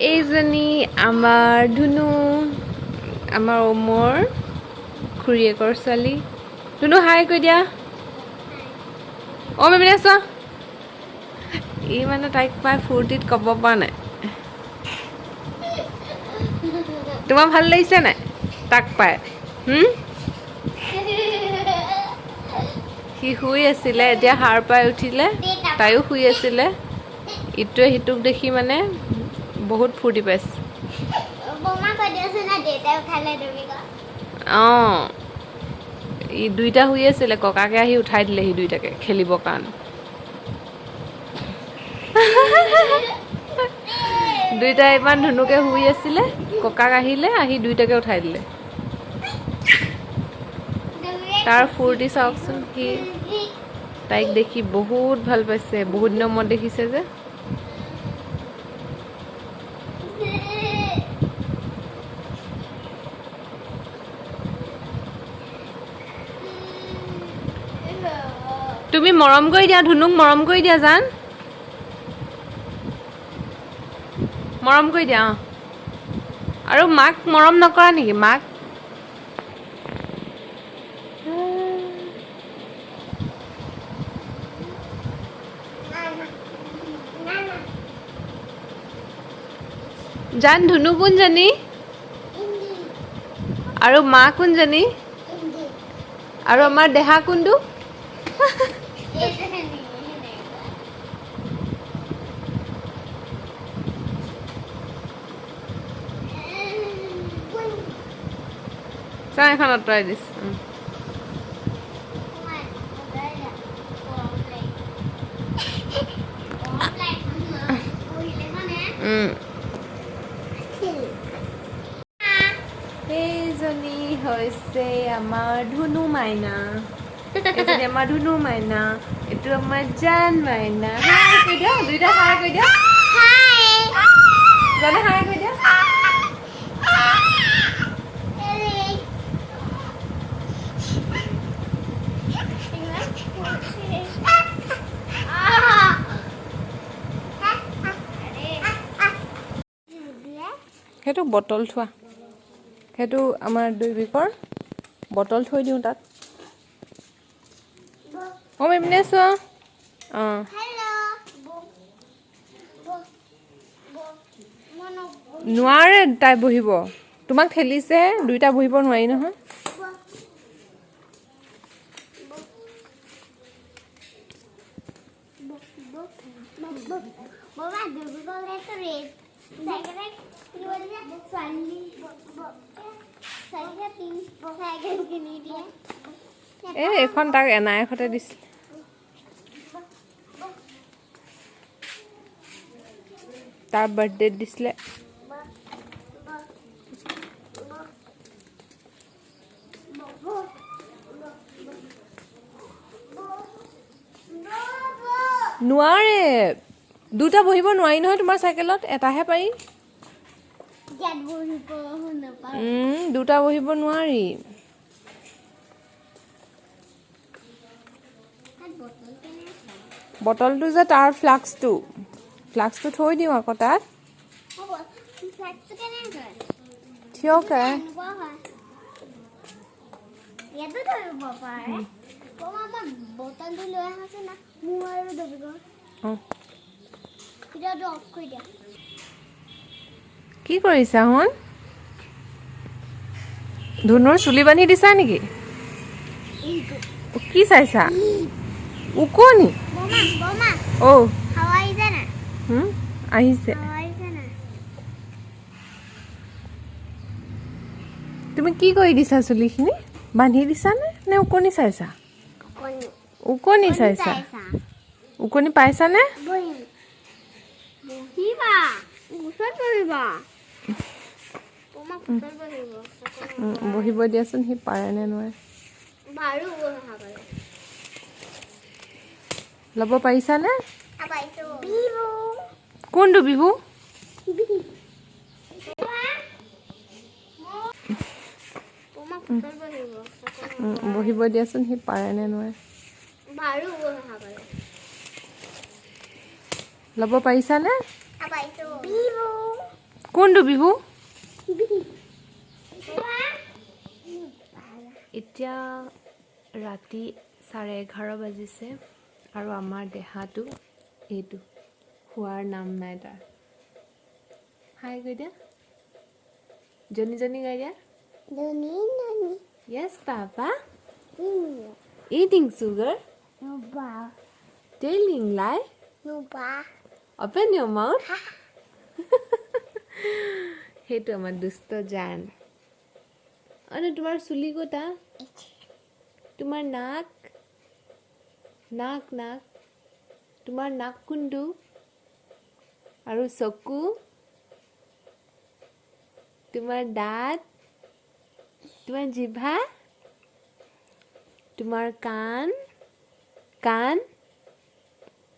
এইজনী আমাৰ ধুনু, আমাৰ ওমৰ খুৰীয়েকৰ ছোৱালী। ধুনু হাই কৈ দিয়া। অ মেমিনে চোৱা, ই মানে তাইক পাই ফূৰ্তিত ক'ব পৰা নাই। তোমাৰ ভাল লাগিছে নাই তাক পাই? সি শুই আছিলে, এতিয়া সাৰ পাই উঠিলে। তাইও শুই আছিলে। ইটোৱে সিটোক দেখি মানে বহুত ফূৰ্তি পাইছে। অঁ, ই দুইটা শুই আছিলে, ককাকে আহি উঠাই দিলে সি দুইটাকে খেলিবৰ কাৰণে। দুইটাই ইমান ধুনুকে শুই আছিলে, ককাক আহিলে, আহি দুইটাকে উঠাই দিলে। তাৰ ফূৰ্তি চাওকচোন, সি তাইক দেখি বহুত ভাল পাইছে, বহুত দিনৰ মূৰত দেখিছে যে। তুমি মৰম কৰি দিয়া, ধুনুক মৰম কৰি দিয়া জান, মৰম কৰি দিয়া। অঁ, আৰু মাক মৰম নকৰা নেকি? মাক জান, ধুনু কোনজনী আৰু মা কোনজনী আৰু আমাৰ দেহা কোনটো? চাহ এখন আঁতৰাই দিছ। এইজনী হৈছে আমাৰ ধুনু মাইনা। এইজনী আমাৰ ধুনু মাইনা, এইটো আমাৰ জান মাইনা। হাই কৈ দিয়া, দুইটা হাই কৈ দিয়া। জানে হাই কৈ দিয়া। সেইটো বটল থোৱা, সেইটো আমাৰ দৈৱিকৰ বটল থৈ দিওঁ তাত। অঁ মেমিনে চোৱা। অঁ, নোৱাৰে তাই বহিব, তোমাক ঠেলিছে, দুইটা বহিব নোৱাৰি নহয়। এইখন তাক এনায়েকহঁতে দিছিলে। তাৰ বাৰ্থডেত দিছিলে। নোৱাৰে, দুটা বহিব নোৱাৰি নহয় তোমাৰ চাইকেলত, এটাহে পাৰি। দুটা বহিব নোৱাৰি। বটলটো যে তাৰ ফ্লাক্সটো থৈ দিওঁ আকৌ তাত। থিয়কে কি কৰিছা শুন? ধুনুৰ চুলি বান্ধি দিছা নেকি? কি চাইছা? উকনি অ' আহিছে। তুমি কি কৰি দিছা? চুলিখিনি বান্ধি দিছানে নে উকনি চাইছা? উকনি চাইছা? উকনি পাইছানে? বহিব দিয়াচোন, সি পাৰে নে নোৱাৰে। ল'ব পাৰিছানে? কোনটো বিহু? বহিব দিয়াচোন, সি পাৰে নে নোৱাৰে। ল'ব পাৰিছানে? কোনটো বিহু এতিয়া ৰাতি 11:30 বাজিছে আৰু আমাৰ দেহাটো এইটো খোৱাৰ নাম নাই তাৰ হাই কৈ দিয়া জনি গাই দিয়া yes papa eating sugar telling lie open your mouth সেইটো আমাৰ দুষ্ট জান আনে তোমাৰ চুলি কোটা তোমাৰ নাক তোমাৰ নাক কোনটো আৰু চকু তোমাৰ দাঁত তোমাৰ জিভা তোমাৰ কাণ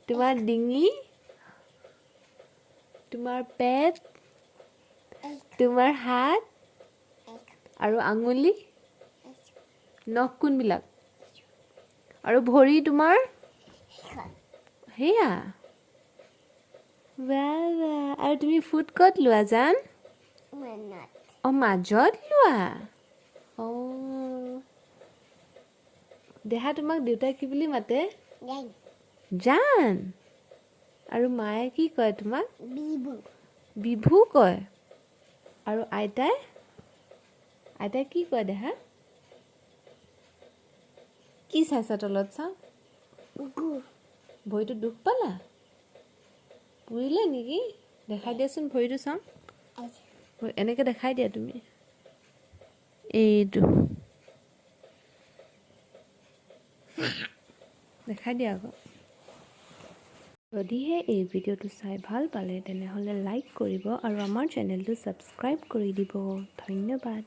তোমাৰ ডিঙি তোমাৰ পেট তোমাৰ হাত আৰু আঙুলি নখ কোনবিলাক আৰু ভৰি তোমাৰ হেয়া বাবা আৰু তুমি ফুড ক'ত লোৱা জান মাজত লোৱা দেহা তোমাক দেউতাই কি বুলি মাতে জান আৰু মায়ে কি কয় তোমাক বিভু কয় আৰু আইতাই কি কয় দেহা কি চাইছা তলত চাওঁ ভৰিটো দুখ পালা পুৰিলে নেকি দেখাই দিয়াচোন ভৰিটো চাওঁ এনেকৈ দেখাই দিয়া তুমি এইটো দেখাই দিয়া আকৌ যদিহে এই ভিডিঅ'টো চাই ভাল পালে তেনেহ'লে লাইক কৰিব আৰু আমাৰ চেনেলটো ছাবস্ক্ৰাইব কৰি দিব ধন্যবাদ